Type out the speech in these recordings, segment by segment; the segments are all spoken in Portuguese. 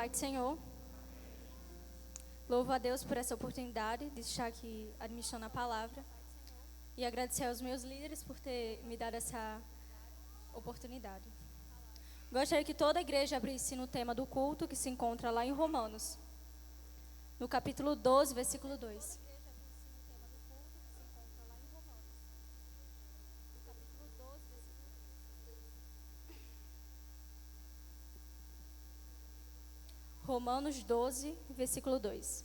Pai do Senhor. Louvo a Deus por essa oportunidade de estar aqui administrando a palavra. E agradecer aos meus líderes por ter me dado essa oportunidade. Gostaria que toda a igreja abrisse no tema do culto que se encontra lá em Romanos, no capítulo 12, versículo 2. Romanos 12, versículo 2.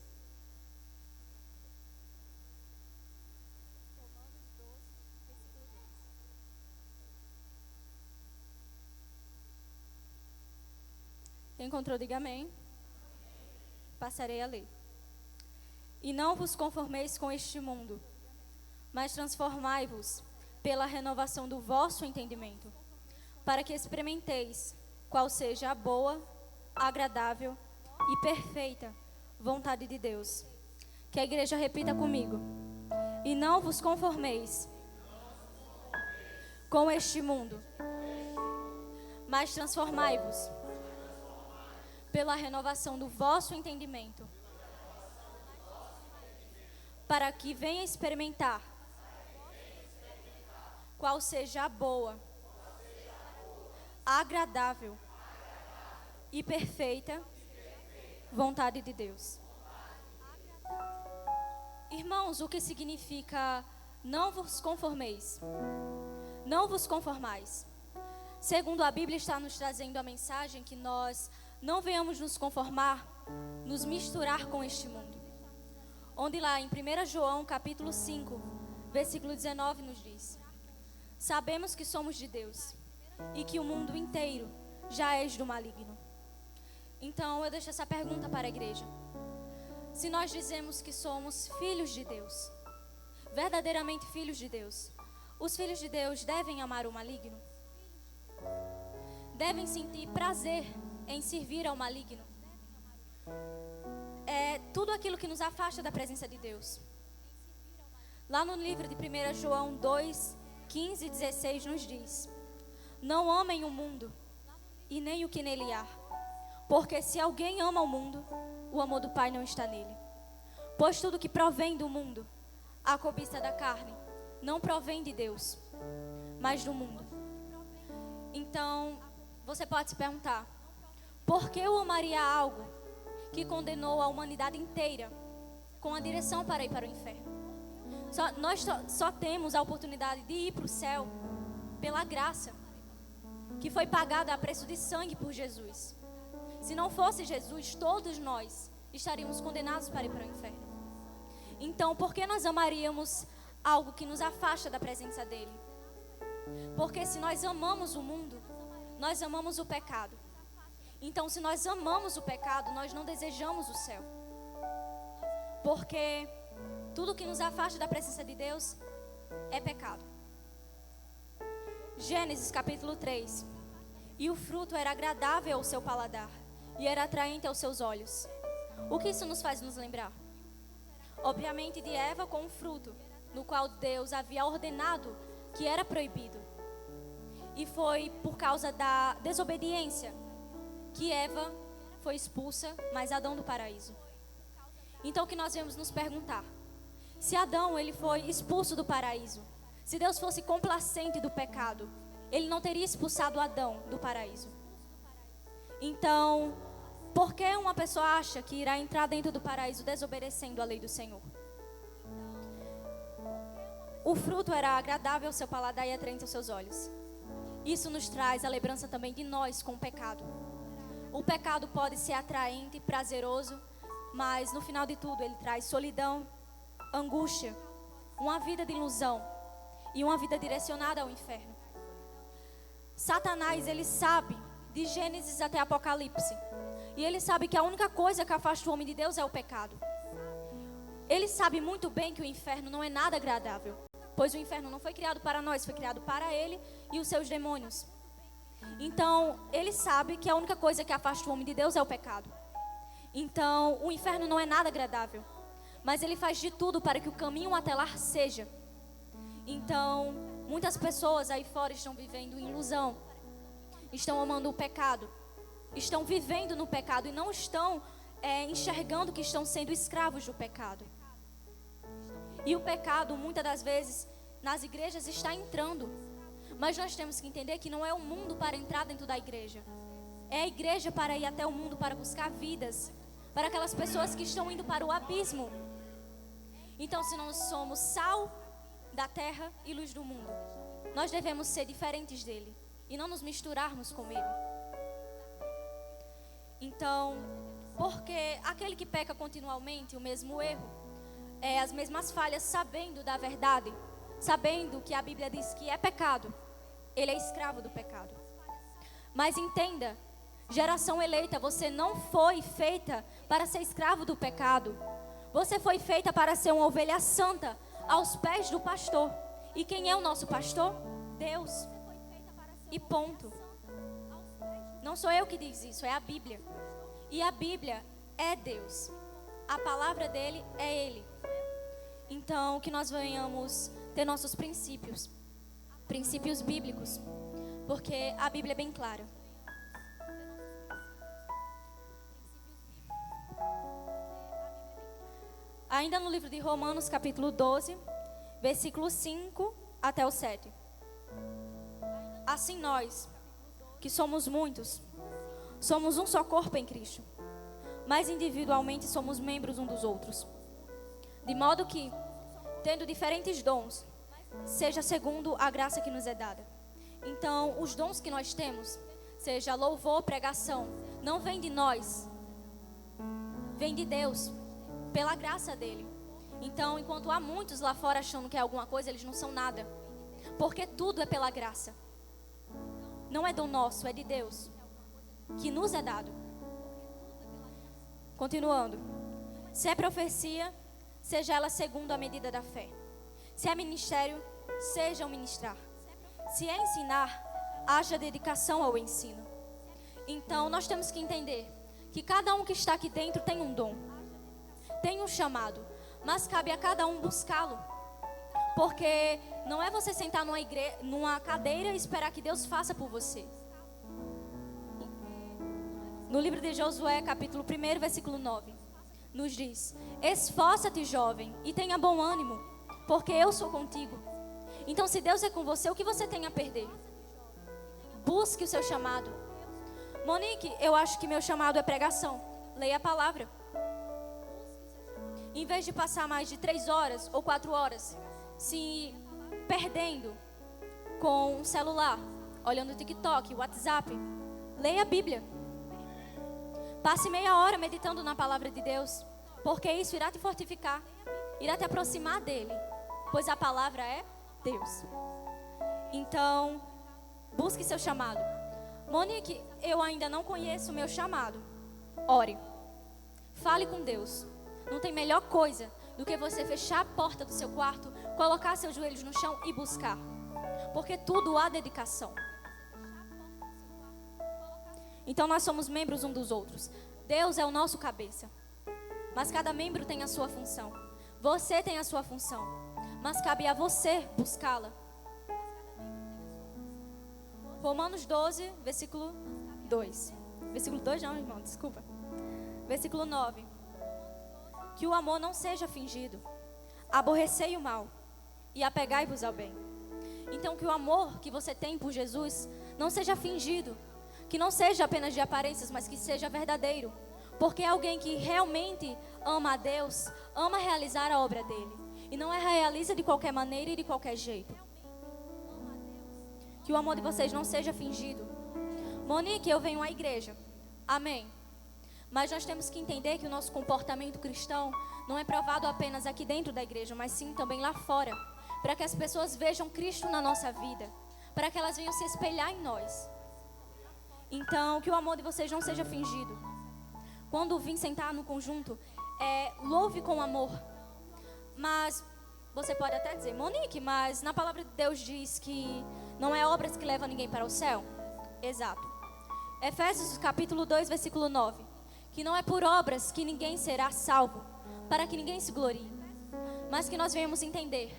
Quem encontrou, diga amém. Passarei a ler. E não vos conformeis com este mundo, mas transformai-vos pela renovação do vosso entendimento, para que experimenteis qual seja a boa, agradável e perfeita vontade de Deus. Que a igreja repita comigo. E não vos conformeis com este mundo, mas transformai-vos pela renovação do vosso entendimento, para que venha experimentar qual seja a boa, agradável e perfeita vontade de Deus. Irmãos, o que significa não vos conformeis? Não vos conformais. Segundo a Bíblia está nos trazendo a mensagem que nós não venhamos nos conformar, nos misturar com este mundo. Onde lá em 1 João capítulo 5, versículo 19 nos diz: sabemos que somos de Deus e que o mundo inteiro já é do maligno. Então eu deixo essa pergunta para a igreja. Se nós dizemos que somos filhos de Deus, verdadeiramente filhos de Deus, os filhos de Deus devem amar o maligno? Devem sentir prazer em servir ao maligno? É tudo aquilo que nos afasta da presença de Deus. Lá no livro de 1 João 2, 15 e 16 nos diz: não amem o mundo e nem o que nele há, porque se alguém ama o mundo, o amor do Pai não está nele. Pois tudo que provém do mundo, a cobiça da carne, não provém de Deus, mas do mundo. Então, você pode se perguntar: por que eu amaria algo que condenou a humanidade inteira com a direção para ir para o inferno? Nós só temos a oportunidade de ir para o céu pela graça que foi pagada a preço de sangue por Jesus. Se não fosse Jesus, todos nós estaríamos condenados para ir para o inferno. Então, por que nós amaríamos algo que nos afasta da presença dele? Porque se nós amamos o mundo, nós amamos o pecado. Então, se nós amamos o pecado, nós não desejamos o céu. Porque tudo que nos afasta da presença de Deus é pecado. Gênesis capítulo 3. E o fruto era agradável ao seu paladar e era atraente aos seus olhos. O que isso nos faz nos lembrar? Obviamente de Eva com o fruto, no qual Deus havia ordenado que era proibido. E foi por causa da desobediência que Eva foi expulsa, mas Adão do paraíso. Então o que nós vamos nos perguntar? Se Adão ele foi expulso do paraíso, se Deus fosse complacente do pecado, ele não teria expulsado Adão do paraíso. Então, por que uma pessoa acha que irá entrar dentro do paraíso desobedecendo a lei do Senhor? O fruto era agradável ao seu paladar e atraente aos seus olhos. Isso nos traz a lembrança também de nós com o pecado. O pecado pode ser atraente e prazeroso, mas no final de tudo ele traz solidão, angústia, uma vida de ilusão e uma vida direcionada ao inferno. Satanás, ele sabe de Gênesis até Apocalipse, e ele sabe que a única coisa que afasta o homem de Deus é o pecado. Ele sabe muito bem que o inferno não é nada agradável, pois o inferno não foi criado para nós, foi criado para ele e os seus demônios. Então, ele sabe que a única coisa que afasta o homem de Deus é o pecado. Então, o inferno não é nada agradável, mas ele faz de tudo para que o caminho até lá seja. Então, muitas pessoas aí fora estão vivendo ilusão, estão amando o pecado, estão vivendo no pecado e não estão enxergando que estão sendo escravos do pecado. E o pecado, muitas das vezes, nas igrejas está entrando. Mas nós temos que entender que não é o mundo para entrar dentro da igreja. É a igreja para ir até o mundo, para buscar vidas, para aquelas pessoas que estão indo para o abismo. Então, se nós somos sal da terra e luz do mundo, nós devemos ser diferentes dele e não nos misturarmos com ele. Então, porque aquele que peca continuamente o mesmo erro, as mesmas falhas, sabendo da verdade, sabendo que a Bíblia diz que é pecado, ele é escravo do pecado. Mas entenda, geração eleita, você não foi feita para ser escravo do pecado. Você foi feita para ser uma ovelha santa aos pés do pastor. E quem é o nosso pastor? Deus. E ponto. Não sou eu que diz isso, é a Bíblia. E a Bíblia é Deus. A palavra dele é Ele. Então, que nós venhamos ter nossos princípios bíblicos, porque a Bíblia é bem clara. Ainda no livro de Romanos, capítulo 12, versículo 5 até o 7. Assim nós, que somos muitos, somos um só corpo em Cristo, mas individualmente somos membros uns dos outros. De modo que, tendo diferentes dons, seja segundo a graça que nos é dada. Então, os dons que nós temos, seja louvor, pregação, não vem de nós, vem de Deus, pela graça dele. Então, enquanto há muitos lá fora achando que é alguma coisa, eles não são nada, porque tudo é pela graça. Não é dom nosso, é de Deus, que nos é dado. Continuando. Se é profecia, seja ela segundo a medida da fé. Se é ministério, seja o ministrar. Se é ensinar, haja dedicação ao ensino. Então, nós temos que entender que cada um que está aqui dentro tem um dom, tem um chamado, mas cabe a cada um buscá-lo. Porque não é você sentar numa cadeira e esperar que Deus faça por você. No livro de Josué, capítulo 1, versículo 9, nos diz: esforça-te, jovem, e tenha bom ânimo, porque eu sou contigo. Então, se Deus é com você, o que você tem a perder? Busque o seu chamado. Monique, eu acho que meu chamado é pregação. Leia a palavra. Em vez de passar mais de 3 horas ou 4 horas se perdendo com um celular, olhando o TikTok, o WhatsApp, leia a Bíblia. Passe meia hora meditando na palavra de Deus, porque isso irá te fortificar, irá te aproximar dele, pois a palavra é Deus. Então, busque seu chamado. Monique, eu ainda não conheço o meu chamado. Ore. Fale com Deus. Não tem melhor coisa do que você fechar a porta do seu quarto, colocar seus joelhos no chão e buscar. Porque tudo há dedicação. Então nós somos membros uns dos outros. Deus é o nosso cabeça. Mas cada membro tem a sua função. Você tem a sua função. Mas cabe a você buscá-la. Romanos 12, versículo 2. Versículo 2 não, irmão, desculpa. Versículo 9. Que o amor não seja fingido. Aborrecei o mal e apegai-vos ao bem. Então que o amor que você tem por Jesus não seja fingido. Que não seja apenas de aparências, mas que seja verdadeiro. Porque alguém que realmente ama a Deus, ama realizar a obra dele. E não realiza de qualquer maneira e de qualquer jeito. Que o amor de vocês não seja fingido. Monique, eu venho à igreja. Amém. Mas nós temos que entender que o nosso comportamento cristão não é provado apenas aqui dentro da igreja, mas sim também lá fora. Para que as pessoas vejam Cristo na nossa vida. Para que elas venham se espelhar em nós. Então, que o amor de vocês não seja fingido. Quando vim sentar no conjunto, louve com amor. Mas você pode até dizer, Monique, mas na palavra de Deus diz que não é obras que levam ninguém para o céu? Exato. Efésios capítulo 2, versículo 9. Que não é por obras que ninguém será salvo, para que ninguém se glorie. Mas que nós venhamos entender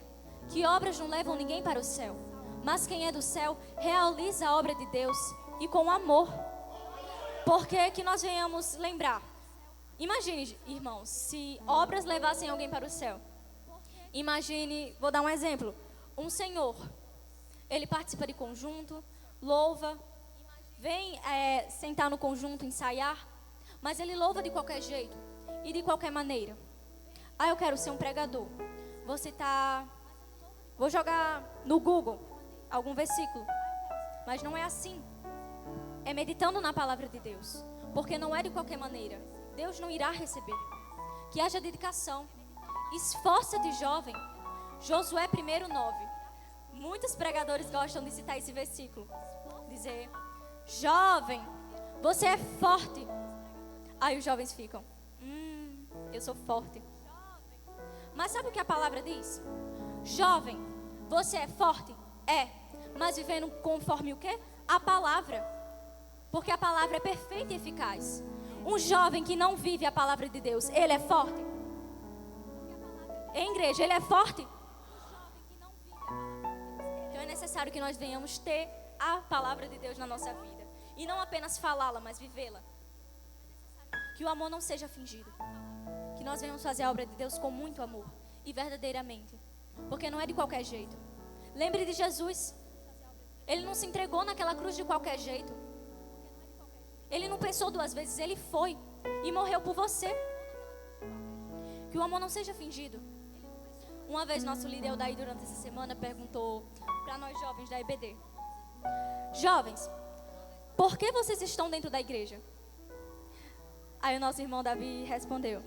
que obras não levam ninguém para o céu. Mas quem é do céu realiza a obra de Deus e com amor. Porque que nós venhamos lembrar. Imagine, irmãos, se obras levassem alguém para o céu. Imagine, vou dar um exemplo. Um senhor, ele participa de conjunto, louva, vem sentar no conjunto, ensaiar, mas ele louva de qualquer jeito e de qualquer maneira. Ah, eu quero ser um pregador. Vou jogar no Google algum versículo, mas não é assim. É meditando na palavra de Deus, porque não é de qualquer maneira. Deus não irá receber. Que haja dedicação. Esforça-te, jovem. Josué 1:9. Muitos pregadores gostam de citar esse versículo. Dizer: jovem, você é forte. Aí os jovens ficam: eu sou forte. Mas sabe o que a palavra diz? Jovem, você é forte? É. Mas vivendo conforme o quê? A palavra. Porque a palavra é perfeita e eficaz. Um jovem que não vive a palavra de Deus, ele é forte? Em igreja, ele é forte? Então é necessário que nós venhamos ter a palavra de Deus na nossa vida. E não apenas falá-la, mas vivê-la. Que o amor não seja fingido. Que nós venhamos fazer a obra de Deus com muito amor e verdadeiramente. Porque não é de qualquer jeito. Lembre de Jesus. Ele não se entregou naquela cruz de qualquer jeito. Ele não pensou duas vezes, ele foi e morreu por você. Que o amor não seja fingido. Uma vez nosso líder Daí, durante essa semana, perguntou para nós jovens da EBD: jovens, por que vocês estão dentro da igreja? Aí o nosso irmão Davi respondeu: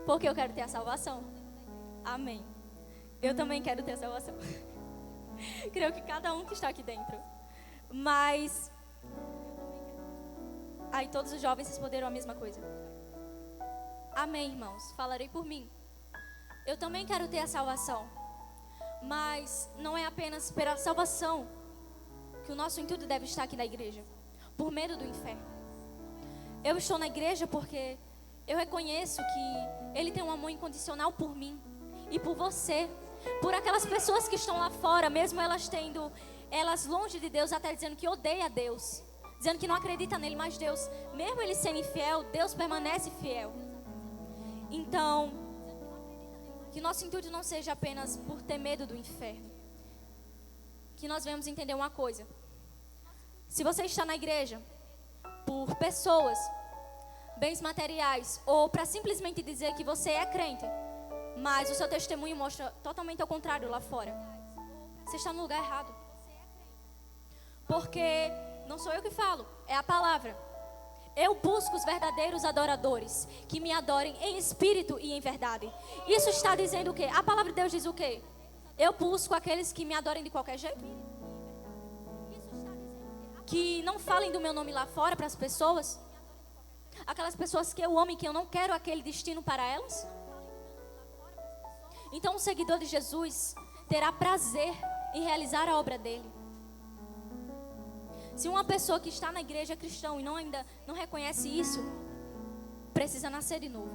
porque eu quero ter a salvação. Amém. Eu também quero ter a salvação. Creio que cada um que está aqui dentro. Mas aí todos os jovens responderam a mesma coisa. Amém, irmãos. Falarei por mim. Eu também quero ter a salvação. Mas não é apenas pela salvação que o nosso intuito deve estar aqui na igreja. Por medo do inferno. Eu estou na igreja porque eu reconheço que Ele tem um amor incondicional por mim e por você. Por aquelas pessoas que estão lá fora, mesmo elas longe de Deus, até dizendo que odeia a Deus, dizendo que não acredita nele, mas Deus, mesmo ele sendo infiel, Deus permanece fiel. Então, que nosso intuito não seja apenas por ter medo do inferno. Que nós venhamos entender uma coisa. Se você está na igreja por pessoas, bens materiais, ou para simplesmente dizer que você é crente, mas o seu testemunho mostra totalmente ao contrário lá fora, você está no lugar errado. Porque não sou eu que falo, é a palavra. Eu busco os verdadeiros adoradores, que me adorem em espírito e em verdade. Isso está dizendo o quê? A palavra de Deus diz o quê? Eu busco aqueles que me adorem de qualquer jeito, que não falem do meu nome lá fora para as pessoas, aquelas pessoas que eu amo e que eu não quero aquele destino para elas. Então, um seguidor de Jesus terá prazer em realizar a obra dele. Se uma pessoa que está na igreja cristã e ainda não reconhece isso, precisa nascer de novo.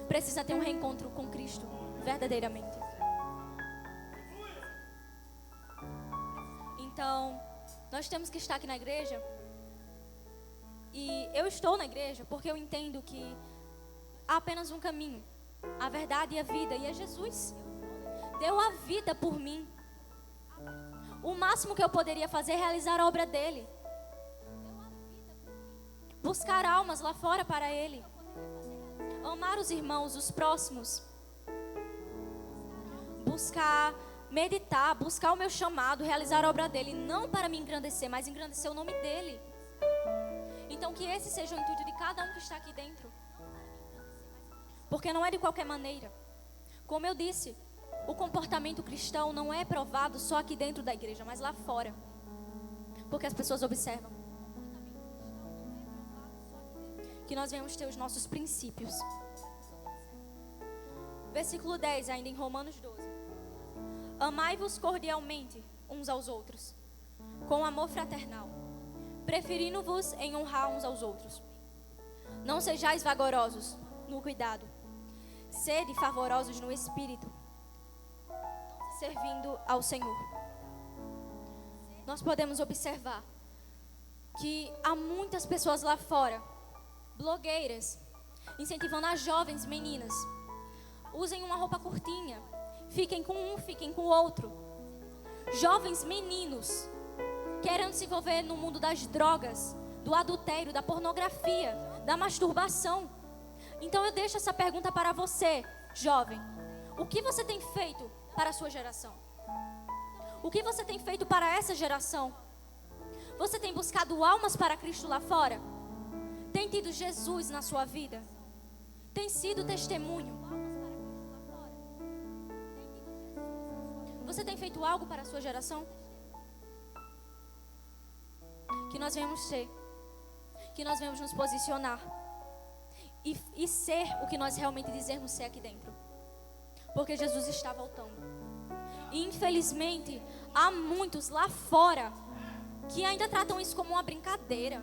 Precisa ter um reencontro com Cristo, verdadeiramente. Então, nós temos que estar aqui na igreja. E eu estou na igreja porque eu entendo que há apenas um caminho. A verdade e a vida, e é Jesus. Deu a vida por mim. O máximo que eu poderia fazer é realizar a obra dele. Buscar almas lá fora para ele. Amar os irmãos, os próximos. Buscar meditar, buscar o meu chamado, realizar a obra dele. Não para me engrandecer, mas engrandecer o nome dele. Então que esse seja o intuito de cada um que está aqui dentro. Porque não é de qualquer maneira. Como eu disse, o comportamento cristão não é provado só aqui dentro da igreja, mas lá fora. Porque as pessoas observam. Que nós venhamos ter os nossos princípios. Versículo 10, ainda em Romanos 12. Amai-vos cordialmente uns aos outros, com amor fraternal, preferindo-vos em honrar uns aos outros. Não sejais vagarosos no cuidado. Sede fervorosos no espírito, servindo ao Senhor. Nós podemos observar que há muitas pessoas lá fora, blogueiras, incentivando as jovens meninas. Usem uma roupa curtinha, fiquem com um, fiquem com o outro. Jovens meninos querendo se envolver no mundo das drogas, do adultério, da pornografia, da masturbação. Então eu deixo essa pergunta para você, jovem. O que você tem feito para a sua geração? O que você tem feito para essa geração? Você tem buscado almas para Cristo lá fora? Tem tido Jesus na sua vida? Tem sido testemunho? Você tem feito algo para a sua geração? Que nós venhamos ser, que nós venhamos nos posicionar e ser o que nós realmente dizermos ser aqui dentro. Porque Jesus está voltando. E infelizmente há muitos lá fora que ainda tratam isso como uma brincadeira,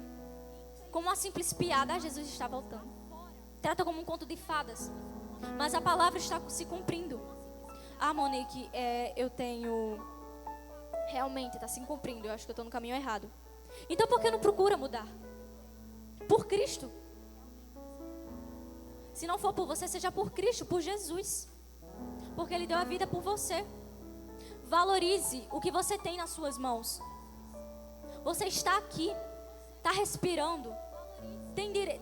como uma simples piada. Ah, Jesus está voltando. Trata como um conto de fadas. Mas a palavra está se cumprindo. Ah, Monique, eu tenho... Realmente está se cumprindo. Eu acho que eu estou no caminho errado. Então por que não procura mudar? Por Cristo. Se não for por você, seja por Cristo, por Jesus. Porque Ele deu a vida por você. Valorize o que você tem nas suas mãos. Você está aqui, está respirando.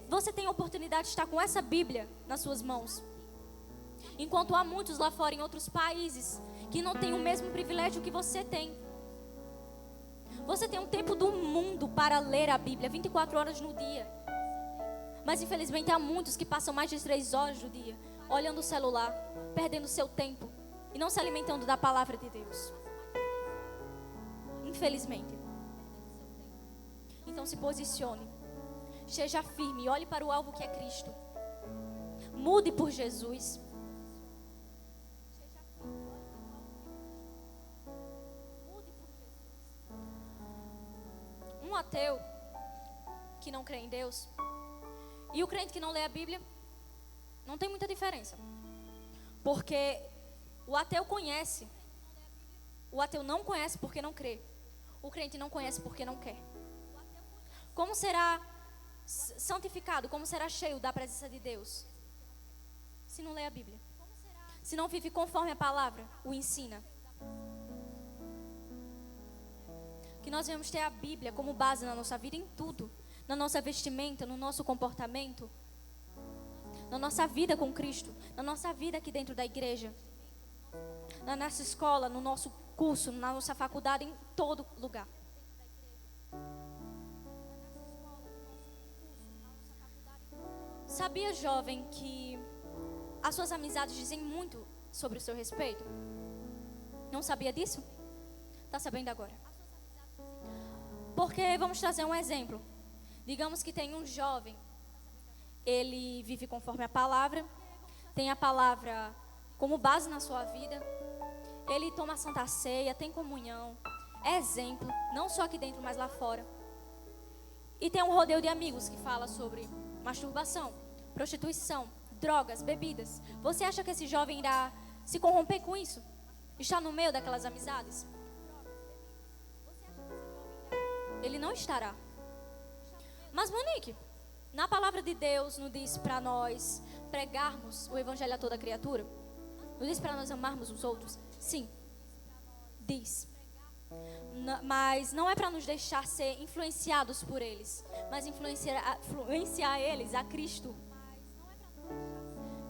Você tem a oportunidade de estar com essa Bíblia nas suas mãos. Enquanto há muitos lá fora em outros países que não têm o mesmo privilégio que você tem. Você tem um tempo do mundo para ler a Bíblia, 24 horas no dia. Mas infelizmente há muitos que passam mais de 3 horas do dia olhando o celular, perdendo seu tempo e não se alimentando da palavra de Deus. Infelizmente. Então se posicione, seja firme, olhe para o alvo que é Cristo. Mude por Jesus. Um ateu que não crê em Deus e o crente que não lê a Bíblia não tem muita diferença. Porque o ateu conhece. O ateu não conhece porque não crê. O crente não conhece porque não quer. Como será santificado, como será cheio da presença de Deus se não lê a Bíblia? Se não vive conforme a palavra o ensina? Que nós venhamos ter a Bíblia como base na nossa vida em tudo. Na nossa vestimenta, no nosso comportamento, na nossa vida com Cristo, na nossa vida aqui dentro da igreja, na nossa escola, no nosso curso, na nossa faculdade, em todo lugar. Sabia, jovem, que as suas amizades dizem muito sobre o seu respeito? Não sabia disso? Está sabendo agora? Porque vamos trazer um exemplo. Digamos que tem um jovem, ele vive conforme a palavra, tem a palavra como base na sua vida, ele toma a Santa Ceia, tem comunhão, é exemplo, não só aqui dentro, mas lá fora. E tem um rodeio de amigos que fala sobre masturbação, prostituição, drogas, bebidas. Você acha que esse jovem irá se corromper com isso? Está no meio daquelas amizades? Ele não estará. Mas Monique, na palavra de Deus não diz para nós pregarmos o evangelho a toda criatura? Não diz para nós amarmos os outros? Sim, diz. Mas não é para nos deixar ser influenciados por eles, mas influenciar eles a Cristo.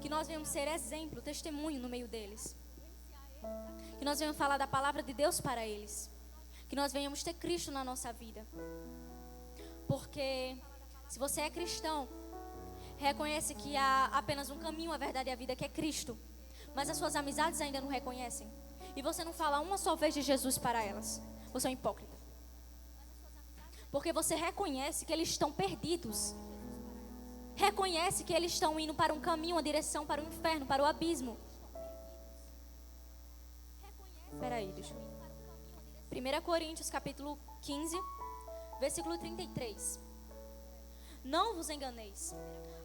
Que nós venhamos ser exemplo, testemunho no meio deles. Que nós venhamos falar da palavra de Deus para eles. Que nós venhamos ter Cristo na nossa vida. Porque se você é cristão, reconhece que há apenas um caminho, a verdade e a vida, que é Cristo. Mas as suas amizades ainda não reconhecem. E você não fala uma só vez de Jesus para elas. Você é um hipócrita. Porque você reconhece que eles estão perdidos. Reconhece que eles estão indo para um caminho, uma direção para o inferno, para o abismo. Espera aí, deixa eu... 1 Coríntios capítulo 15, versículo 33. Não vos enganeis.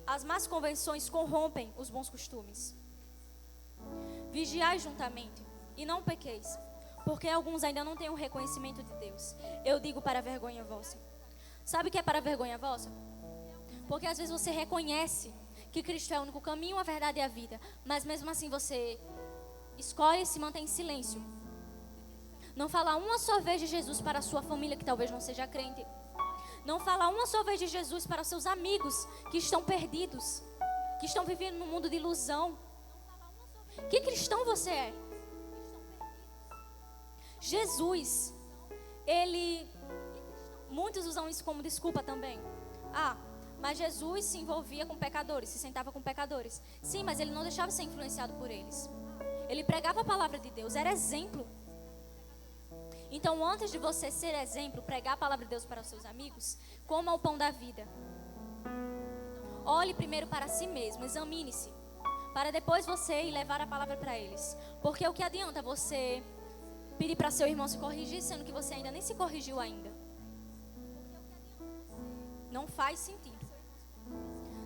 As más convenções corrompem os bons costumes. Vigiai juntamente e não pequeis, porque alguns ainda não têm o reconhecimento de Deus. Eu digo para a vergonha vossa. Sabe o que é para vergonha vossa? Porque às vezes você reconhece que Cristo é o único caminho, a verdade e a vida, mas mesmo assim você escolhe se manter em silêncio. Não falar uma só vez de Jesus para a sua família que talvez não seja crente. Não falar uma só vez de Jesus para os seus amigos que estão perdidos, que estão vivendo num mundo de ilusão. Que cristão você é? Jesus, muitos usam isso como desculpa também. Mas Jesus se envolvia com pecadores, se sentava com pecadores. Sim, mas ele não deixava ser influenciado por eles. Ele pregava a palavra de Deus, era exemplo. Então, antes de você ser exemplo, pregar a palavra de Deus para os seus amigos, coma o pão da vida. Olhe primeiro para si mesmo, examine-se, para depois você ir levar a palavra para eles. Porque o que adianta você pedir para seu irmão se corrigir, sendo que você ainda nem se corrigiu ainda? Não faz sentido.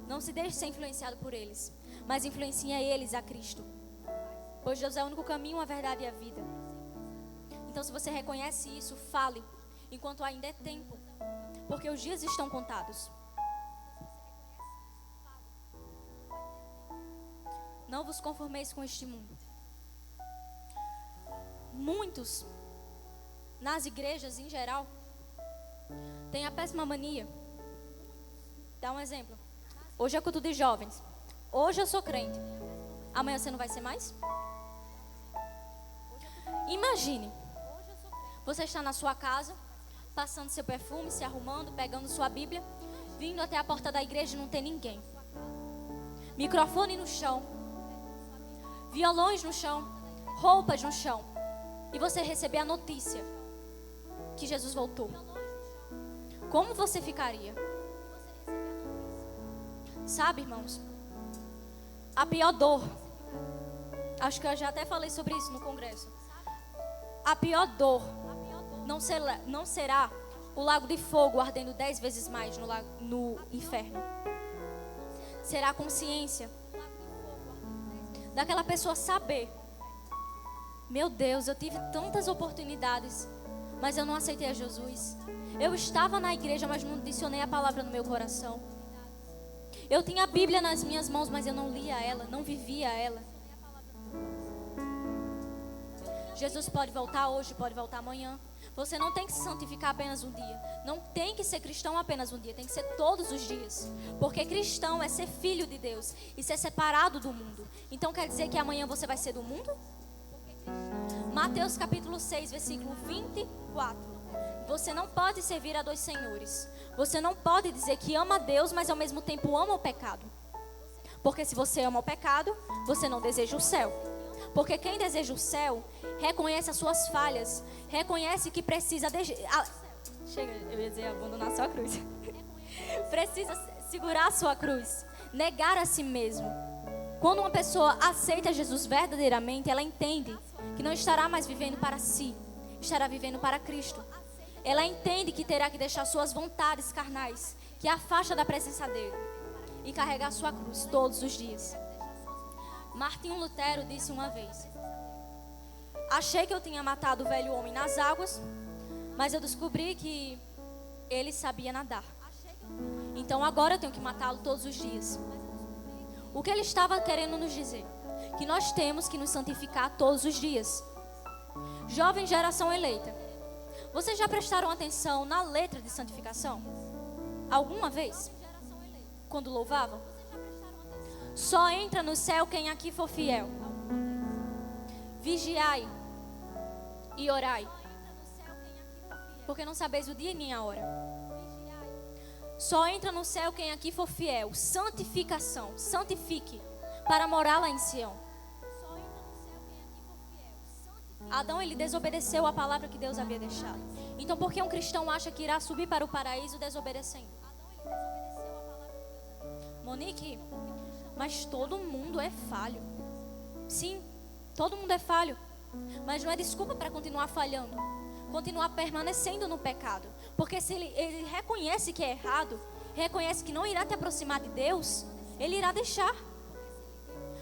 Não se deixe ser influenciado por eles, mas influencie eles a Cristo. Pois Deus é o único caminho, a verdade e a vida. Então, se você reconhece isso, fale enquanto ainda é tempo, porque os dias estão contados. Não vos conformeis com este mundo. Muitos, nas igrejas em geral, têm a péssima mania. Dá um exemplo. Hoje é culto de jovens. Hoje eu sou crente. Amanhã você não vai ser mais? Imagine. Você está na sua casa, passando seu perfume, se arrumando, pegando sua Bíblia, vindo até a porta da igreja e não tem ninguém. Microfone no chão, violões no chão, roupas no chão. E você receber a notícia que Jesus voltou. Como você ficaria? Sabe, irmãos, a pior dor, acho que eu já até falei sobre isso no congresso. A pior dor não será o lago de fogo ardendo 10 vezes mais no inferno. Será a consciência daquela pessoa saber: meu Deus, eu tive tantas oportunidades, mas eu não aceitei a Jesus. Eu estava na igreja, mas não adicionei a palavra no meu coração. Eu tinha a Bíblia nas minhas mãos, mas eu não lia ela, não vivia ela. Jesus pode voltar hoje, pode voltar amanhã. Você não tem que se santificar apenas um dia. Não tem que ser cristão apenas um dia. Tem que ser todos os dias. Porque cristão é ser filho de Deus e ser separado do mundo. Então quer dizer que amanhã você vai ser do mundo? Mateus capítulo 6, versículo 24. Você não pode servir a dois senhores. Você não pode dizer que ama a Deus, mas ao mesmo tempo ama o pecado. Porque se você ama o pecado, você não deseja o céu. Porque quem deseja o céu reconhece as suas falhas, reconhece que precisa eu ia dizer abandonar a sua cruz. Precisa segurar a sua cruz, negar a si mesmo. Quando uma pessoa aceita Jesus verdadeiramente, ela entende que não estará mais vivendo para si, estará vivendo para Cristo. Ela entende que terá que deixar suas vontades carnais, que afasta da presença dele, e carregar sua cruz todos os dias. Martinho Lutero disse uma vez: achei que eu tinha matado o velho homem nas águas, mas eu descobri que ele sabia nadar. Então agora eu tenho que matá-lo todos os dias. O que ele estava querendo nos dizer? Que nós temos que nos santificar todos os dias. Jovem geração eleita, vocês já prestaram atenção na letra de santificação? Alguma vez? Quando louvavam? Só entra no céu quem aqui for fiel. Vigiai e orai, porque não sabeis o dia nem a hora. Só entra no céu quem aqui for fiel. Santificação, santifique para morar lá em Sião. Adão, ele desobedeceu a palavra que Deus havia deixado. Então por que um cristão acha que irá subir para o paraíso desobedecendo? Monique, mas todo mundo é falho. Sim, todo mundo é falho. Mas não é desculpa para continuar falhando, continuar permanecendo no pecado. Porque se ele reconhece que é errado, reconhece que não irá te aproximar de Deus, ele irá deixar.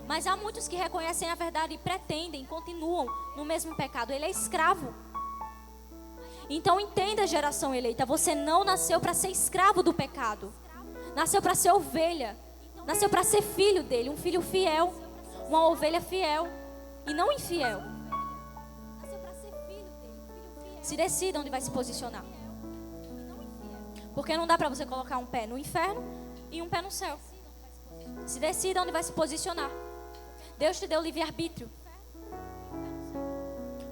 Mas há muitos que reconhecem a verdade e pretendem, continuam no mesmo pecado. Ele é escravo. Então entenda, geração eleita, você não nasceu para ser escravo do pecado. Nasceu para ser ovelha. Nasceu para ser filho dele, um filho fiel, uma ovelha fiel e não infiel. Se decida onde vai se posicionar. Porque não dá para você colocar um pé no inferno e um pé no céu. Se decida onde vai se posicionar. Deus te deu livre-arbítrio.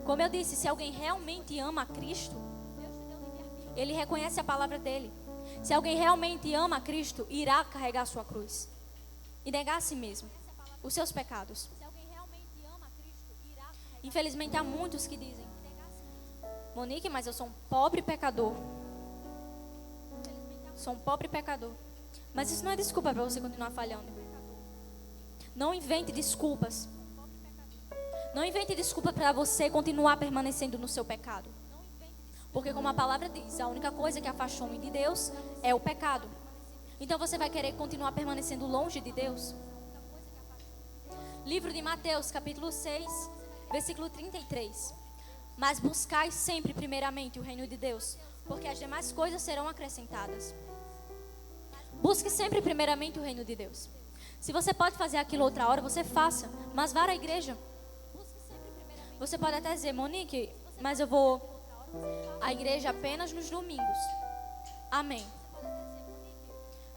Como eu disse, se alguém realmente ama a Cristo, ele reconhece a palavra dele. Se alguém realmente ama a Cristo, irá carregar a sua cruz e negar a si mesmo os seus pecados. Infelizmente há muitos que dizem: Monique, mas eu sou um pobre pecador. Sou um pobre pecador. Mas isso não é desculpa para você continuar falhando. Não invente desculpas. Não invente desculpa para você continuar permanecendo no seu pecado. Porque como a palavra diz, a única coisa que afasta o homem de Deus é o pecado. Então você vai querer continuar permanecendo longe de Deus? Livro de Mateus, capítulo 6, versículo 33. Mas buscai sempre primeiramente o reino de Deus, porque as demais coisas serão acrescentadas. Busque sempre primeiramente o reino de Deus. Se você pode fazer aquilo outra hora, você faça. Mas vá à igreja. Você pode até dizer: Monique, mas eu vou à igreja apenas nos domingos. Amém.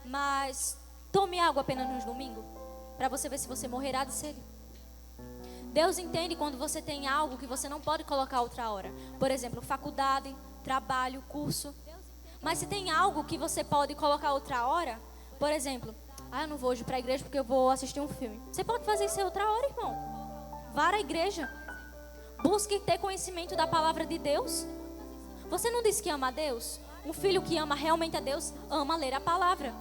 Mas tome água apenas nos domingos, para você ver se você morrerá de sede. Deus entende quando você tem algo que você não pode colocar outra hora. Por exemplo, faculdade, trabalho, curso. Mas se tem algo que você pode colocar outra hora, por exemplo, eu não vou hoje para a igreja porque eu vou assistir um filme. Você pode fazer isso outra hora, irmão. Vá à igreja. Busque ter conhecimento da palavra de Deus. Você não disse que ama a Deus? Um filho que ama realmente a Deus, ama ler a palavra.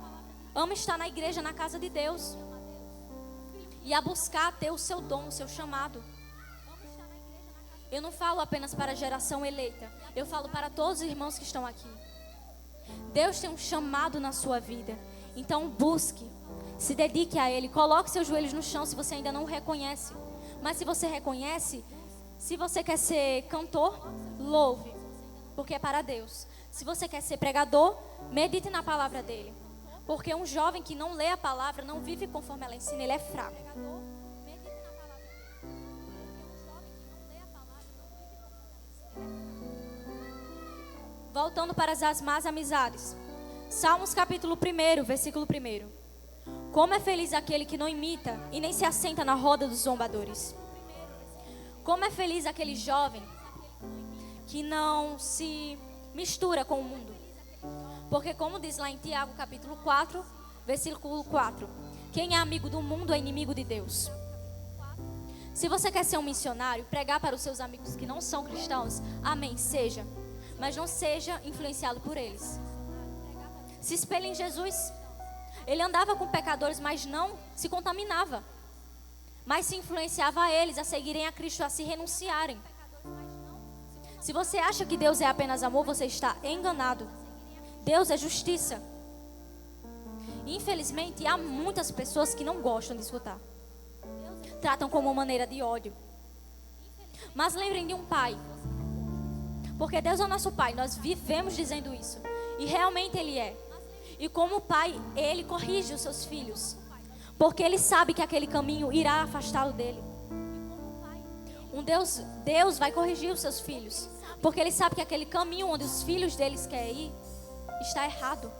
Ama estar na igreja, na casa de Deus. E a buscar ter o seu dom, o seu chamado. Eu não falo apenas para a geração eleita. Eu falo para todos os irmãos que estão aqui. Deus tem um chamado na sua vida. Então busque. Se dedique a Ele. Coloque seus joelhos no chão se você ainda não o reconhece. Mas se você reconhece, se você quer ser cantor, louve. Porque é para Deus. Se você quer ser pregador, medite na palavra dele. Porque um jovem que não lê a palavra, não vive conforme ela ensina, ele é fraco. Voltando para as más amizades. Salmos capítulo 1, versículo 1. Como é feliz aquele que não imita e nem se assenta na roda dos zombadores. Como é feliz aquele jovem que não se mistura com o mundo. Porque como diz lá em Tiago capítulo 4, versículo 4. Quem é amigo do mundo é inimigo de Deus. Se você quer ser um missionário, pregar para os seus amigos que não são cristãos, amém, seja. Mas não seja influenciado por eles. Se espelhe em Jesus. Ele andava com pecadores, mas não se contaminava. Mas se influenciava a eles a seguirem a Cristo, a se renunciarem. Se você acha que Deus é apenas amor, você está enganado. Deus é justiça. Infelizmente, há muitas pessoas que não gostam de escutar. Tratam como maneira de ódio. Mas lembrem de um pai. Porque Deus é o nosso pai. Nós vivemos dizendo isso. E realmente Ele é. E como pai, Ele corrige os seus filhos. Porque Ele sabe que aquele caminho irá afastá-lo dele. Deus vai corrigir os seus filhos. Porque Ele sabe que aquele caminho onde os filhos deles querem ir está errado.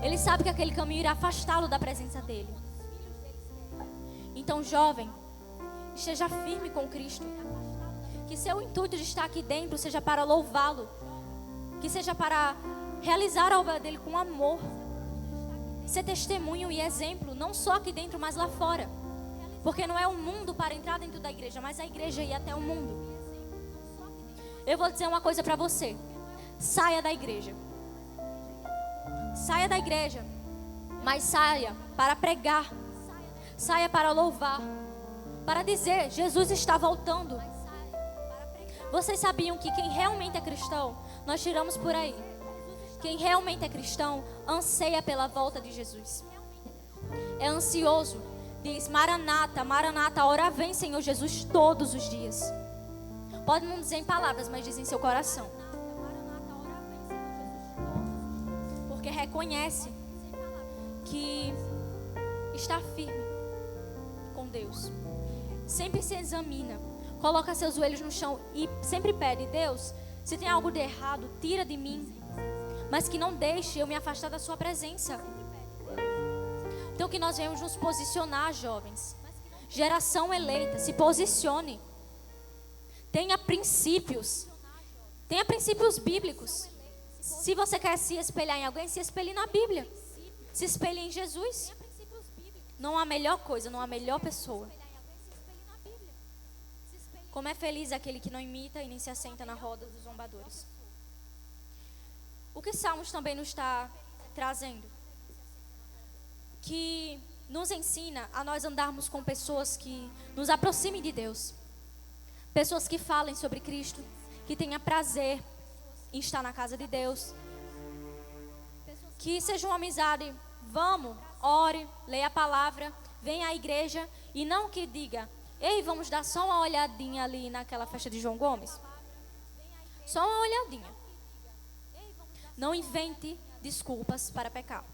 Ele sabe que aquele caminho irá afastá-lo da presença dele. Então, jovem, esteja firme com Cristo. Que seu intuito de estar aqui dentro seja para louvá-lo. Que seja para realizar a obra dele com amor. Ser testemunho e exemplo, não só aqui dentro, mas lá fora. Porque não é o mundo para entrar dentro da igreja, mas a igreja ir até o mundo. Eu vou dizer uma coisa para você. Saia da igreja. Saia da igreja. Mas saia para pregar. Saia para louvar. Para dizer, Jesus está voltando. Vocês sabiam que quem realmente é cristão, nós tiramos por aí. Quem realmente é cristão, anseia pela volta de Jesus. É ansioso. Diz, Maranata, Maranata, a hora vem, Senhor Jesus, todos os dias. Pode não dizer em palavras, mas diz em seu coração. reconhece que está firme com Deus, sempre se examina, coloca seus joelhos no chão e sempre pede: Deus, se tem algo de errado, tira de mim, mas que não deixe eu me afastar da sua presença. Então que nós venhamos nos posicionar, jovens. Geração eleita, se posicione. Tenha princípios bíblicos. Se você quer se espelhar em alguém, se espelhe na Bíblia. Se espelhe em Jesus. Não há melhor coisa, não há melhor pessoa. Como é feliz aquele que não imita e nem se assenta na roda dos zombadores. O que Salmos também nos está trazendo? Que nos ensina a nós andarmos com pessoas que nos aproximem de Deus. Pessoas que falem sobre Cristo, que tenham prazer em estar na casa de Deus. Que seja uma amizade, vamos, ore, leia a palavra, venha à igreja e não que diga: ei, vamos dar só uma olhadinha ali naquela festa de João Gomes. Só uma olhadinha. Não invente desculpas para pecar.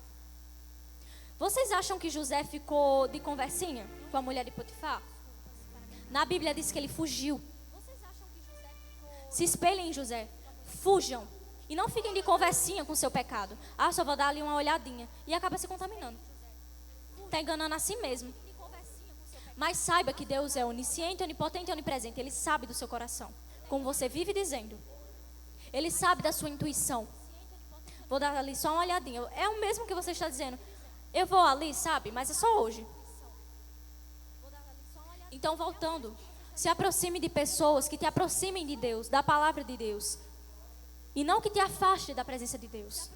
Vocês acham que José ficou de conversinha com a mulher de Potifar? Na Bíblia diz que ele fugiu. Se espelhem em José. Fujam. E não fiquem de conversinha com o seu pecado. Ah, só vou dar ali uma olhadinha. E acaba se contaminando. Está enganando a si mesmo. Mas saiba que Deus é onisciente, onipotente e onipresente. Ele sabe do seu coração. Como você vive dizendo. Ele sabe da sua intuição. Vou dar ali só uma olhadinha. É o mesmo que você está dizendo. Eu vou ali, sabe? Mas é só hoje. Então, voltando. Se aproxime de pessoas que te aproximem de Deus, da palavra de Deus. E não que te afaste da presença de Deus.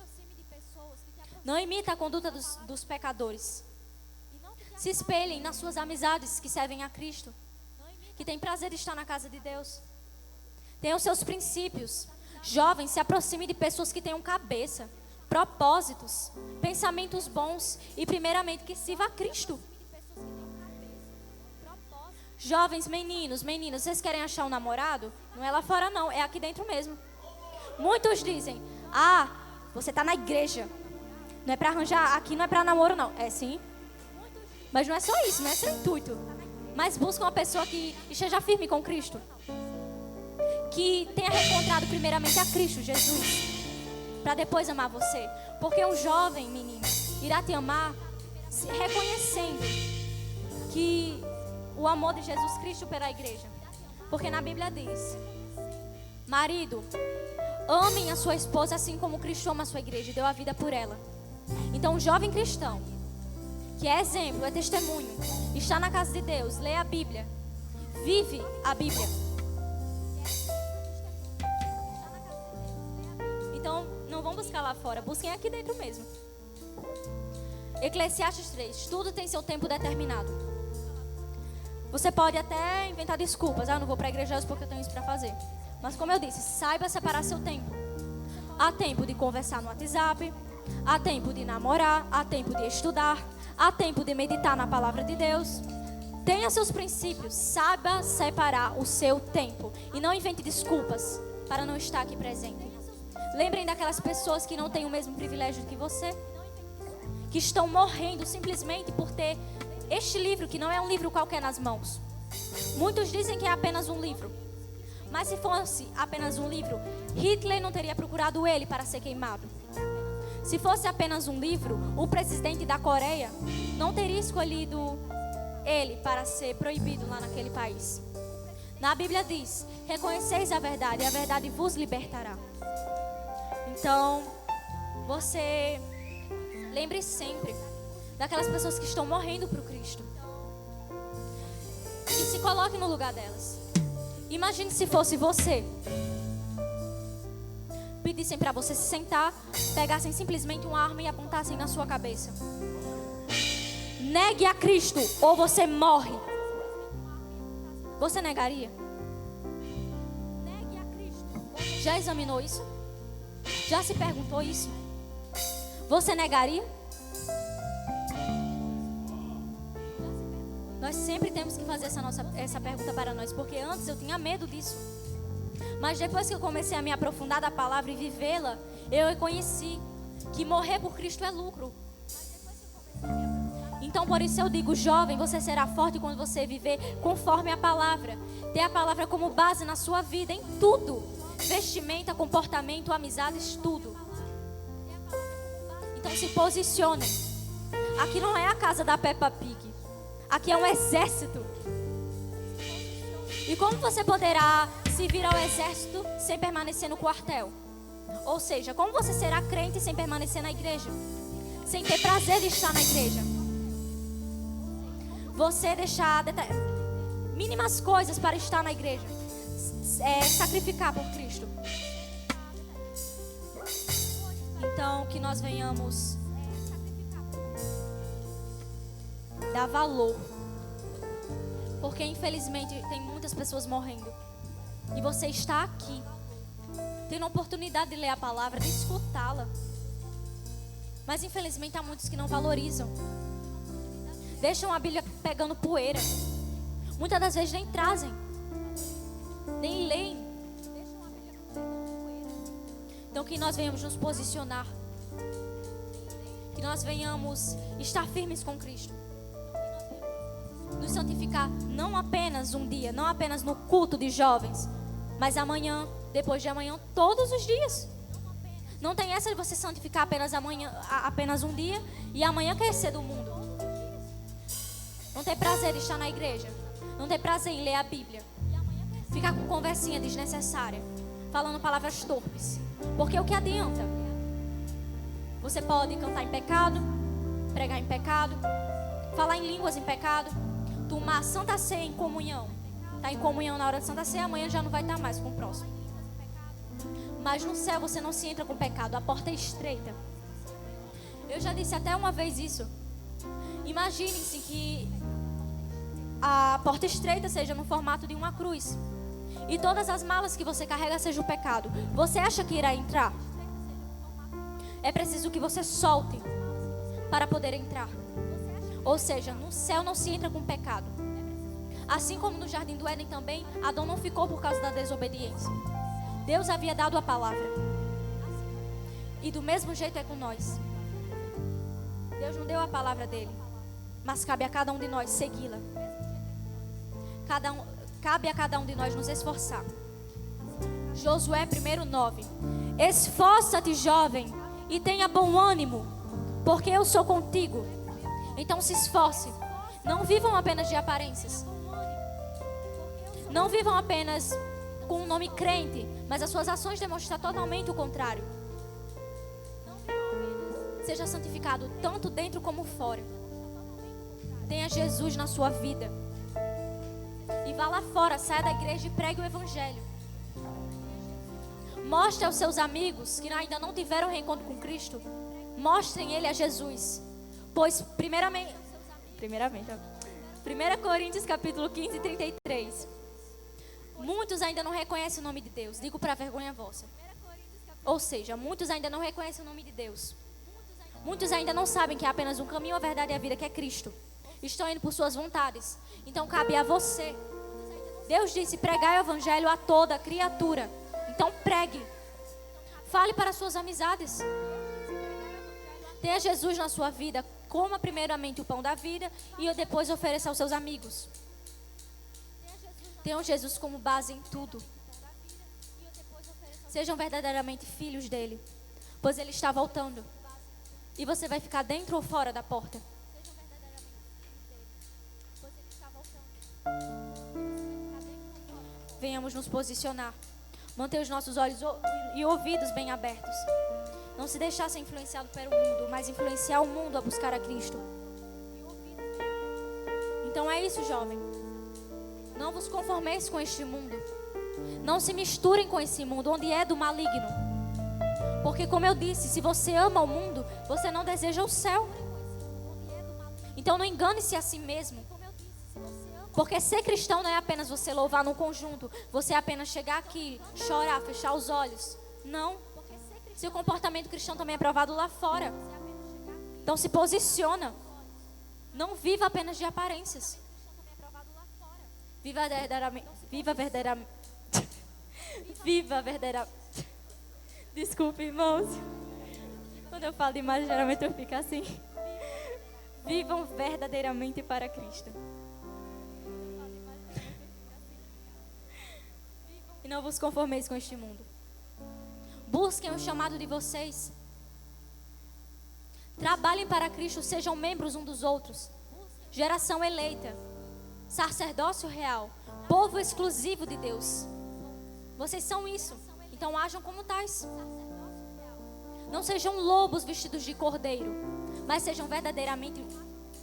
Não imita a conduta dos pecadores. Se espelhem nas suas amizades que servem a Cristo. Que têm prazer de estar na casa de Deus. Tenham seus princípios. Jovens, se aproxime de pessoas que tenham cabeça, propósitos, pensamentos bons e primeiramente que sirva a Cristo. Jovens, meninos, vocês querem achar um namorado? Não é lá fora não, é aqui dentro mesmo. Muitos dizem: ah, você está na igreja, não é para arranjar, aqui não é para namoro não. É sim, mas não é só isso, não é esse o intuito. Mas busca uma pessoa que esteja firme com Cristo, que tenha reencontrado primeiramente a Cristo Jesus, para depois amar você. Porque um jovem menino irá te amar reconhecendo que o amor de Jesus Cristo pela igreja. Porque na Bíblia diz: marido, amem a sua esposa assim como Cristo ama a sua igreja e deu a vida por ela. Então um jovem cristão, que é exemplo, é testemunho, está na casa de Deus, lê a Bíblia, vive a Bíblia. Então não vão buscar lá fora, busquem aqui dentro mesmo. Eclesiastes 3, tudo tem seu tempo determinado. Você pode até inventar desculpas: ah, não vou para a igreja hoje porque eu tenho isso para fazer. Mas como eu disse, saiba separar seu tempo. Há tempo de conversar no WhatsApp, há tempo de namorar, há tempo de estudar, há tempo de meditar na palavra de Deus. Tenha seus princípios, saiba separar o seu tempo. E não invente desculpas para não estar aqui presente. Lembrem daquelas pessoas que não têm o mesmo privilégio que você, que estão morrendo simplesmente por ter este livro, que não é um livro qualquer nas mãos. Muitos dizem que é apenas um livro. Mas se fosse apenas um livro, Hitler não teria procurado ele para ser queimado. Se fosse apenas um livro, o presidente da Coreia não teria escolhido ele para ser proibido lá naquele país. Na Bíblia diz: reconheceis a verdade e a verdade vos libertará. Então, você lembre sempre daquelas pessoas que estão morrendo para o Cristo. E se coloque no lugar delas. Imagine se fosse você. Pedissem para você se sentar, pegassem simplesmente uma arma e apontassem na sua cabeça. Negue a Cristo ou você morre. Você negaria? Negue a Cristo. Já examinou isso? Já se perguntou isso? Você negaria? Nós sempre temos que fazer essa pergunta para nós, porque antes eu tinha medo disso. Mas depois que eu comecei a me aprofundar da palavra e vivê-la, eu reconheci que morrer por Cristo é lucro. Então por isso eu digo, jovem, você será forte quando você viver conforme a palavra. Ter a palavra como base na sua vida, em tudo. Vestimenta, comportamento, amizades, tudo. Então se posicionem. Aqui não é a casa da Peppa Pig. Aqui é um exército. E como você poderá servir ao exército sem permanecer no quartel? Ou seja, como você será crente sem permanecer na igreja? Sem ter prazer de estar na igreja? Você deixar mínimas coisas para estar na igreja. Sacrificar por Cristo. Então, que nós venhamos dar valor. Porque infelizmente tem muitas pessoas morrendo. E você está aqui, tendo a oportunidade de ler a palavra, de escutá-la. Mas infelizmente há muitos que não valorizam. Deixam a Bíblia pegando poeira. Muitas das vezes nem trazem, nem leem. Então que nós venhamos nos posicionar. Que nós venhamos estar firmes com Cristo. Nos santificar não apenas um dia, não apenas no culto de jovens, mas amanhã, depois de amanhã, todos os dias. Não tem essa de você santificar apenas amanhã, apenas um dia e amanhã quer ser do mundo. Não tem prazer em estar na igreja, não tem prazer em ler a Bíblia, ficar com conversinha desnecessária, falando palavras torpes. Porque o que adianta? Você pode cantar em pecado, pregar em pecado, falar em línguas em pecado, tomar Santa Ceia em comunhão. Está em comunhão na hora de Santa Ceia, amanhã já não vai estar mais com o próximo. Mas no céu você não se entra com pecado, a porta é estreita. Eu já disse até uma vez isso. Imaginem-se que a porta estreita seja no formato de uma cruz. E todas as malas que você carrega seja o pecado. Você acha que irá entrar? É preciso que você solte para poder entrar. Ou seja, no céu não se entra com pecado. Assim como no jardim do Éden também, Adão não ficou por causa da desobediência. Deus havia dado a palavra. E do mesmo jeito é com nós. Deus não deu a palavra dele, mas cabe a cada um de nós segui-la. Cabe a cada um de nós nos esforçar. Josué 1:9. Esforça-te, jovem, e tenha bom ânimo, porque eu sou contigo. Então se esforce. Não vivam apenas de aparências. Não vivam apenas com um nome crente, mas as suas ações demonstram totalmente o contrário. Seja santificado tanto dentro como fora. Tenha Jesus na sua vida. E vá lá fora, saia da igreja e pregue o evangelho. Mostre aos seus amigos que ainda não tiveram reencontro com Cristo. Mostrem ele a Jesus. Pois primeiramente 1 Coríntios capítulo 15, 33. Muitos ainda não reconhecem o nome de Deus. Digo para vergonha vossa. Ou seja, muitos ainda não reconhecem o nome de Deus. Muitos ainda não sabem que há apenas um caminho, a verdade e a vida, que é Cristo. Estão indo por suas vontades. Então cabe a você. Deus disse: pregai o evangelho a toda criatura. Então pregue. Fale para suas amizades. Tenha Jesus na sua vida. Coma primeiramente o pão da vida e depois ofereça aos seus amigos. Tenham Jesus como base em tudo. Sejam verdadeiramente filhos dele, pois ele está voltando. E você vai ficar dentro ou fora da porta? Venhamos nos posicionar. Manter os nossos olhos e ouvidos bem abertos. Não se deixar ser influenciado pelo mundo, mas influenciar o mundo a buscar a Cristo. Então é isso, jovem. Não vos conformeis com este mundo. Não se misturem com esse mundo, onde é do maligno. Porque, como eu disse, se você ama o mundo, você não deseja o céu. Então não engane-se a si mesmo. Porque ser cristão não é apenas você louvar num conjunto. Você é apenas chegar aqui, chorar, fechar os olhos. Não. Seu comportamento cristão também é provado lá fora. Então se posiciona. Não viva apenas de aparências. Viva verdadeiramente. Viva verdadeiramente. Viva verdadeiramente. Desculpe, irmãos. Quando eu falo de imagem, geralmente eu fico assim. Vivam verdadeiramente para Cristo. E não vos conformeis com este mundo. Busquem o chamado de vocês. Trabalhem para Cristo, sejam membros um dos outros. Geração eleita, sacerdócio real, povo exclusivo de Deus. Vocês são isso. Então ajam como tais. Não sejam lobos vestidos de cordeiro, mas sejam verdadeiramente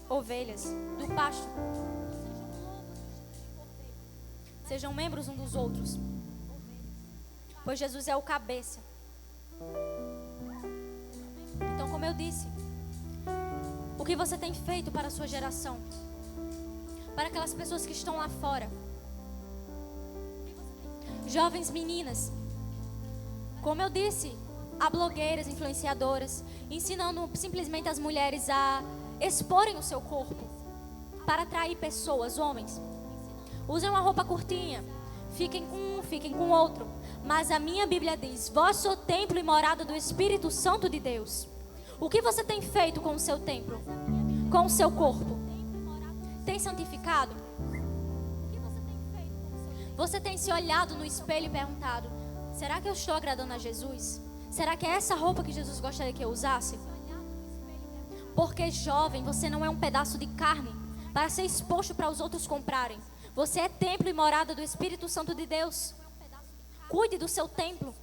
ovelhas do pasto. Sejam membros um dos outros, pois Jesus é o cabeça. Então, como eu disse, o que você tem feito para a sua geração? Para aquelas pessoas que estão lá fora. Jovens meninas, como eu disse, há blogueiras, influenciadoras, ensinando simplesmente as mulheres a exporem o seu corpo para atrair pessoas, homens. Usem uma roupa curtinha, fiquem com um, fiquem com outro. Mas a minha Bíblia diz: vós sois templo e morada do Espírito Santo de Deus. O que você tem feito com o seu templo? Com o seu corpo? Tem santificado? Você tem se olhado no espelho e perguntado: será que eu estou agradando a Jesus? Será que é essa roupa que Jesus gostaria que eu usasse? Porque, jovem, você não é um pedaço de carne para ser exposto para os outros comprarem. Você é templo e morada do Espírito Santo de Deus. Cuide do seu templo.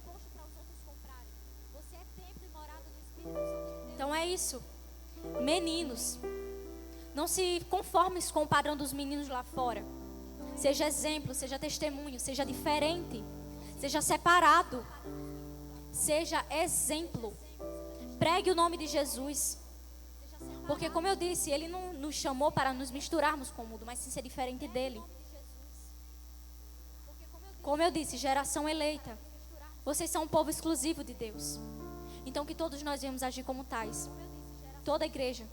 Então é isso. Meninos, não se conformem com o padrão dos meninos lá fora. Seja exemplo, seja testemunho, seja diferente, seja separado. Seja exemplo. Pregue o nome de Jesus. Porque, como eu disse, Ele não nos chamou para nos misturarmos com o mundo, mas sim ser diferente dele. Como eu disse, geração eleita. Vocês são um povo exclusivo de Deus. Então que todos nós venhamos agir como tais. Toda a igreja.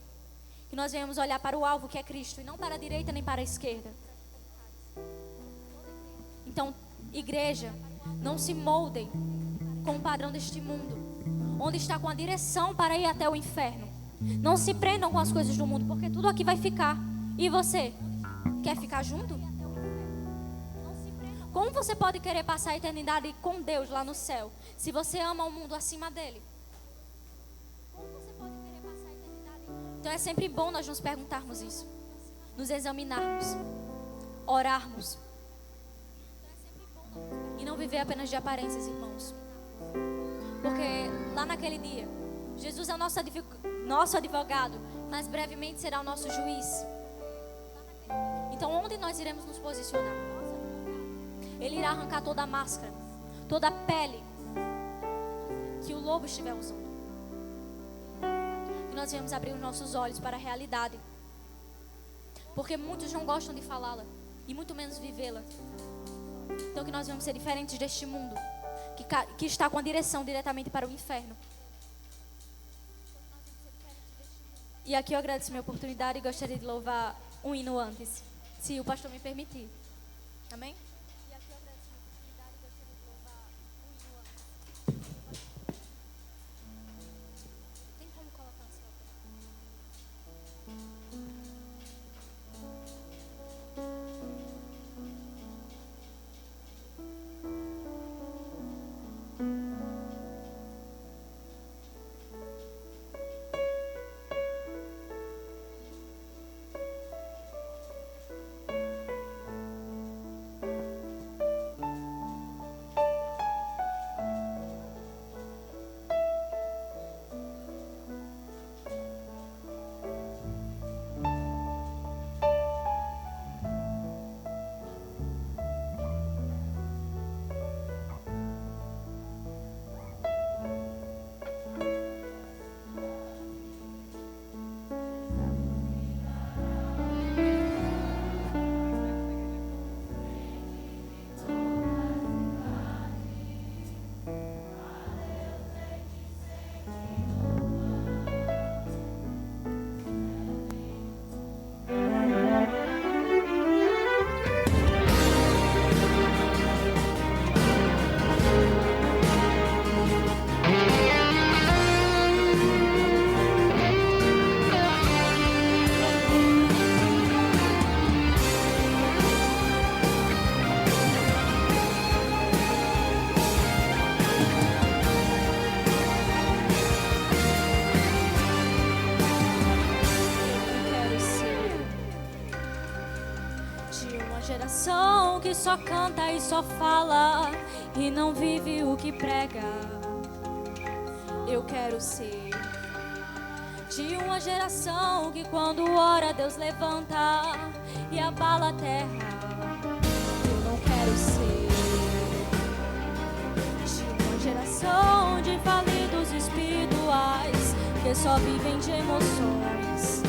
Que nós venhamos olhar para o alvo que é Cristo, e não para a direita nem para a esquerda. Então, igreja, não se moldem com o padrão deste mundo, onde está com a direção para ir até o inferno. Não se prendam com as coisas do mundo, porque tudo aqui vai ficar. E você? Quer ficar junto? Como você pode querer passar a eternidade com Deus lá no céu, se você ama o mundo acima dele? Então é sempre bom nós nos perguntarmos isso, nos examinarmos, orarmos, e não viver apenas de aparências, irmãos. Porque lá naquele dia, Jesus é o nosso advogado, mas brevemente será o nosso juiz. Então onde nós iremos nos posicionar? Ele irá arrancar toda a máscara, toda a pele que o lobo estiver usando. E nós viemos abrir os nossos olhos para a realidade. Porque muitos não gostam de falá-la, e muito menos vivê-la. Então que nós vamos ser diferentes deste mundo, que está com a direção diretamente para o inferno. E aqui eu agradeço a minha oportunidade e gostaria de louvar um hino antes, se o pastor me permitir. Amém? Geração que só canta e só fala e não vive o que prega. Eu quero ser de uma geração que quando ora Deus levanta e abala a terra. Eu não quero ser de uma geração de falidos espirituais que só vivem de emoções.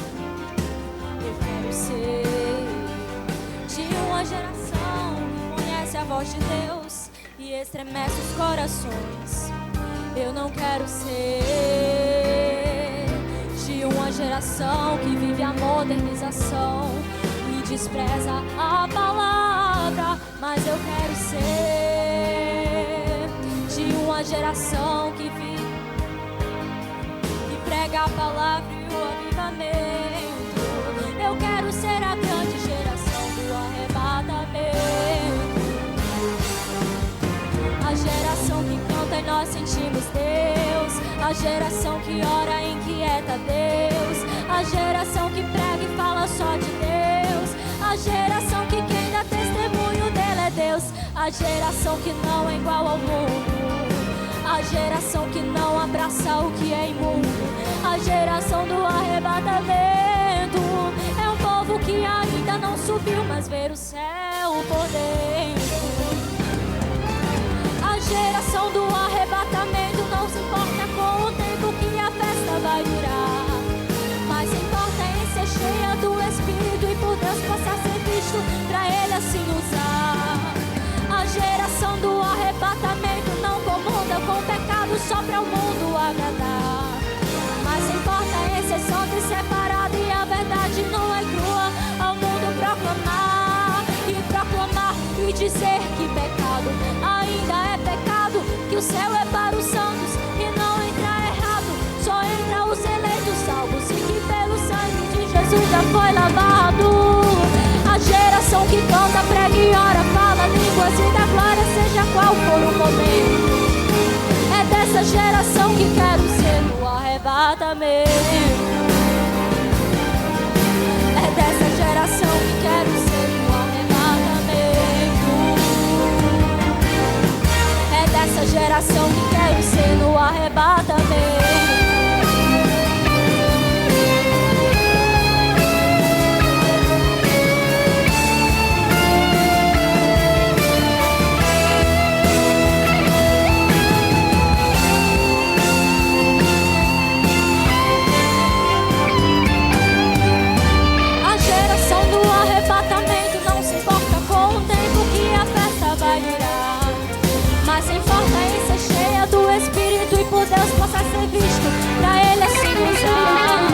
Eu quero ser de uma geração que conhece a voz de Deus e estremece os corações. Eu não quero ser de uma geração que vive a modernização e despreza a palavra, mas eu quero ser de uma geração que vive e prega a palavra e o avivamento. Eu quero ser a grande geração do arrebatamento, a geração que canta e nós sentimos Deus, a geração que ora e inquieta Deus, a geração que prega e fala só de Deus, a geração que quem dá testemunho dele é Deus, a geração que não é igual ao mundo, a geração que não abraça o que é imundo, a geração do arrebatamento. É um povo que ainda não subiu, mas ver o céu por dentro. A geração do arrebatamento não se importa com o tempo que a festa vai durar, mas importa em ser cheia do Espírito e por Deus possa ser visto, pra Ele assim usar. A geração do arrebatamento não comunga com o pecado só pra o mundo agradar, mas importa em ser santo e separado e a verdade nua e crua ao mundo proclamar e dizer que pecado ainda é pecado, que o céu é para os santos e não entra errado, só entra os eleitos salvos e que pelo sangue de Jesus já foi lavado. A geração que canta, prega e ora, fala línguas e dá glória seja qual for o momento. É dessa geração que quero ser no arrebatamento. É dessa geração que quero ser no arrebatamento. É dessa geração que quero ser no arrebatamento. Não se importa com o tempo que a festa vai durar, mas importa em ser cheia do Espírito e por Deus possa ser visto, pra Ele assim usar.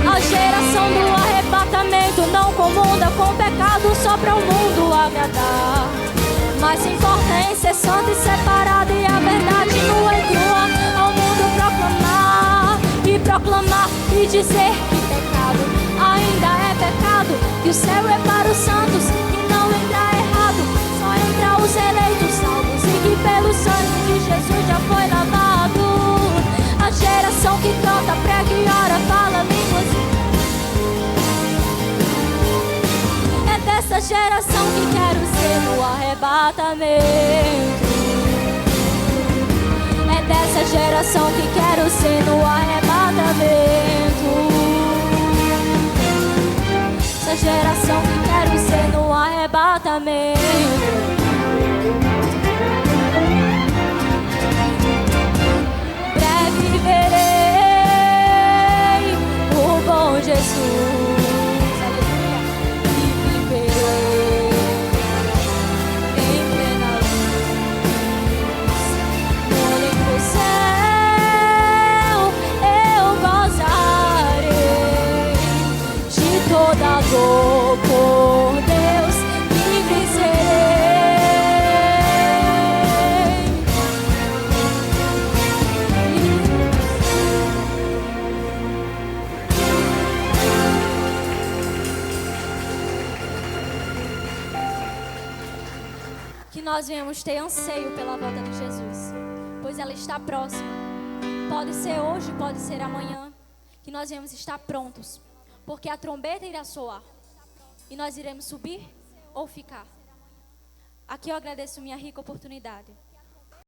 A geração do arrebatamento não comunda com o pecado só pra o mundo agradar, mas importa em ser santo e separado e a verdade nua e crua ao mundo proclamar e dizer que pecado ainda é pecado, que o céu é para os santos e não entra errado, só entra os eleitos salvos e que pelo sangue de Jesus já foi lavado. A geração que canta, prega e ora, fala línguas. É dessa geração que quero ser no arrebatamento. É dessa geração que quero ser no arrebatamento. Essa geração que quero ser no arrebatamento. Breve verei o bom Jesus, aleluia, e viverei em plena luz. No limpo céu eu gozarei de toda dor, por Deus livre serei. Que nós venhamos ter anseio pela volta de Jesus, pois ela está próxima. Pode ser hoje, pode ser amanhã. Que nós venhamos estar prontos, porque a trombeta irá soar e nós iremos subir ou ficar. Aqui eu agradeço minha rica oportunidade.